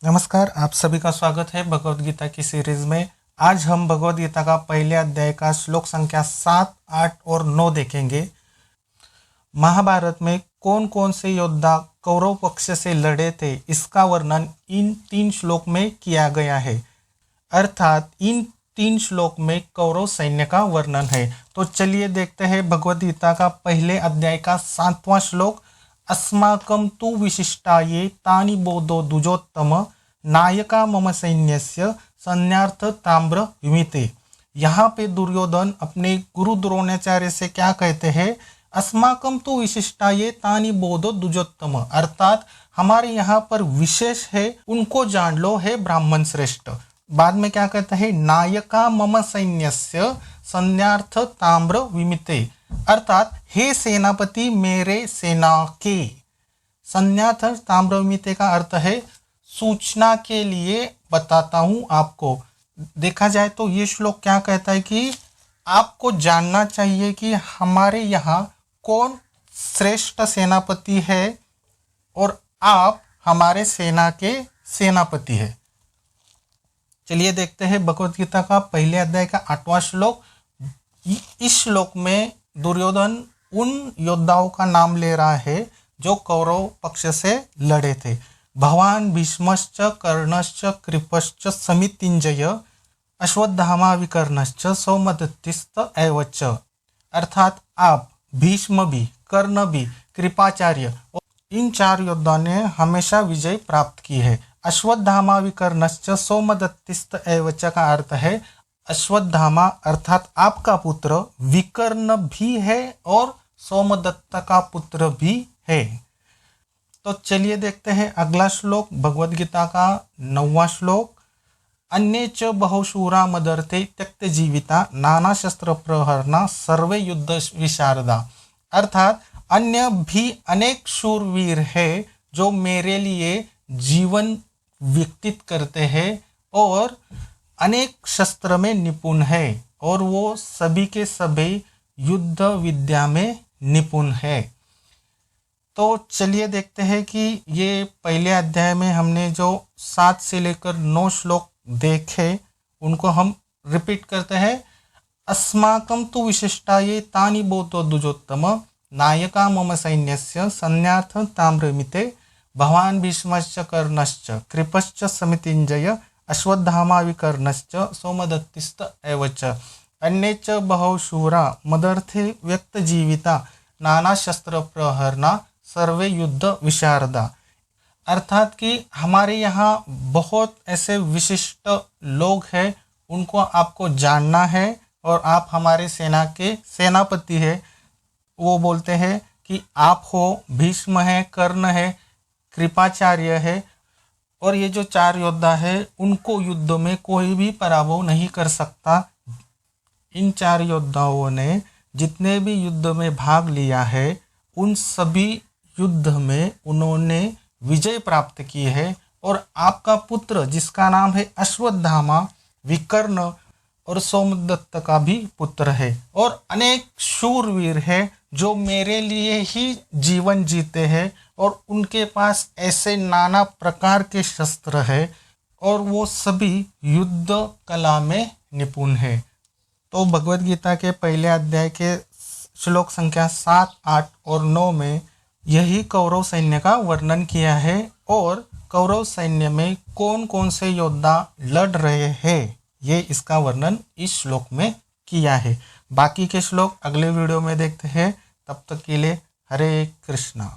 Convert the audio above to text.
नमस्कार, आप सभी का स्वागत है भगवद गीता की सीरीज में। आज हम भगवद गीता का पहले अध्याय का श्लोक संख्या 7, 8 और 9 देखेंगे। महाभारत में कौन कौन से योद्धा कौरव पक्ष से लड़े थे, इसका वर्णन इन 3 श्लोक में किया गया है। अर्थात इन 3 श्लोक में कौरव सैन्य का वर्णन है। तो चलिए देखते हैं भगवद गीता का पहले अध्याय का 7वां श्लोक। अस्माकं तु विशिष्टाये तानि बोधो द्विजोत्तम नायका मम सैन्यस्य सन्यार्थ ताम्र विमिते। यहाँ पे दुर्योधन अपने गुरु द्रोणाचार्य से क्या कहते हैं? अस्माकं तु विशिष्टाये तानि बोधो द्विजोत्तम, अर्थात हमारे यहाँ पर विशेष है, उनको जान लो है ब्राह्मण श्रेष्ठ। बाद में क्या कहते हैं? नायका मम सैन्यस्य सन्यार्थ ताम्र विमिते, अर्थात हे सेनापति मेरे सेना के। संन्यार्थ ताम्र विमिते का अर्थ है सूचना के लिए बताता हूँ आपको। देखा जाए तो ये श्लोक क्या कहता है कि आपको जानना चाहिए कि हमारे यहाँ कौन श्रेष्ठ सेनापति है और आप हमारे सेना के सेनापति है। चलिए देखते हैं भगवद गीता का पहले अध्याय का 8वां श्लोक। इस श्लोक में दुर्योधन उन योद्धाओं का नाम ले रहा है जो कौरव पक्ष से लड़े थे। भवान भीष्मश्च कर्णश्च कृपश्च समितिंजय अश्वत्थामा विकर्णश्च सौमदत्तिस्त एवच, अर्थात आप, भीष्म भी, कर्ण भी, कृपाचार्य, इन 4 योद्धाओं ने हमेशा विजय प्राप्त की है। अश्वत्थामा विकर्णश्च सौमदत्तिस्त एवच का अर्थ है अश्वत्थामा अर्थात आपका पुत्र विकर्ण भी है और सोमदत्त का पुत्र भी है। तो चलिए देखते हैं अगला श्लोक, भगवद गीता का 9वां श्लोक। अन्ये च बहुशूरा मदर्थे त्यक्त जीविता नाना शस्त्र प्रहरना सर्वे युद्ध विशारदा, अर्थात अन्य भी अनेक शूरवीर है जो मेरे लिए जीवन व्यतीत करते हैं और अनेक शस्त्र में निपुण है और वो सभी के सभी युद्ध विद्या में निपुण है। तो चलिए देखते हैं कि ये पहले अध्याय में हमने जो 7 से लेकर 9 श्लोक देखे उनको हम रिपीट करते हैं। अस्माकं तु विशिष्टाये तानि बोधो द्विजोत्तम नायका मम सैन्यस्य सन्यार्थ ताम्रमिते भवान भीष्मश्च कर्णश्च कृपश्च समितिंजय अश्वत्थामा विकर्णश्च सौमदत्तिस्त एवच अन्ये च बहुशूरा मदर्थे व्यक्त जीविता नाना शस्त्र प्रहरना सर्वे युद्ध विशारदा, अर्थात कि हमारे यहाँ बहुत ऐसे विशिष्ट लोग हैं, उनको आपको जानना है और आप हमारे सेना के सेनापति है। वो बोलते हैं कि आप हो, भीष्म है, कर्ण है, कृपाचार्य है, और ये जो 4 योद्धा है उनको युद्ध में कोई भी पराभव नहीं कर सकता। इन 4 योद्धाओं ने जितने भी युद्ध में भाग लिया है उन सभी युद्ध में उन्होंने विजय प्राप्त की है। और आपका पुत्र जिसका नाम है अश्वत्थामा, विकर्ण और सोमदत्त का भी पुत्र है और अनेक शूरवीर है जो मेरे लिए ही जीवन जीते हैं और उनके पास ऐसे नाना प्रकार के शस्त्र है और वो सभी युद्ध कला में निपुण है। तो भगवद गीता के पहले अध्याय के श्लोक संख्या 7, 8 और 9 में यही कौरव सैन्य का वर्णन किया है और कौरव सैन्य में कौन कौन से योद्धा लड़ रहे हैं ये इसका वर्णन इस श्लोक में किया है। बाकी के श्लोक अगले वीडियो में देखते हैं। तब तक के लिए हरे कृष्णा।